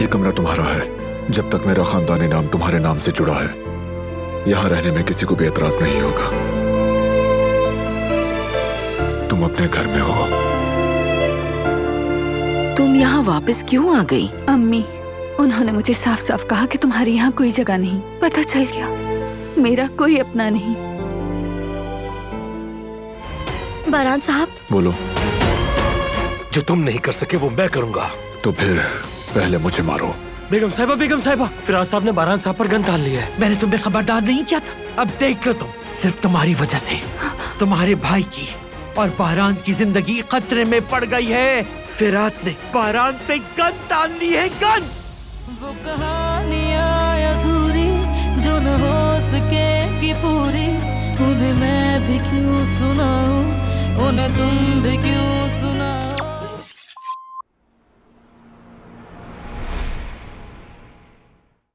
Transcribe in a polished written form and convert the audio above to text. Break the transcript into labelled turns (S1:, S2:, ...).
S1: ये कमरा तुम्हारा है जब तक मेरा खानदानी नाम तुम्हारे नाम से जुड़ा है। यहाँ रहने में किसी को भी एतराज नहीं होगा। तुम अपने घर में हो।
S2: तुम यहाँ वापस क्यों आ गई?
S3: अम्मी, उन्होंने मुझे साफ साफ कहा कि तुम्हारी यहाँ कोई जगह नहीं। पता चल गया, मेरा कोई अपना नहीं।
S4: बारान साहब,
S1: बोलो।
S5: जो तुम नहीं कर सके वो मैं करूंगा।
S1: तो फिर पहले मुझे मारो।
S6: बेगम साहिबा, फिराज साहब ने बारान साहब पर गन डाल लिया है।
S7: मैंने तुम्हें खबरदार नहीं किया था। अब देख लो तुम, सिर्फ तुम्हारी वजह से तुम्हारे भाई की और बारान की जिंदगी खतरे में पड़ गई है। फिराज ने बारान पे गन डाल ली है, गन।
S8: वो कहानियां अधूरी जो न हो सकेगी पूरी, उन्हें मैं भी क्यों सुनाऊं, उन्हें तुम भी क्यों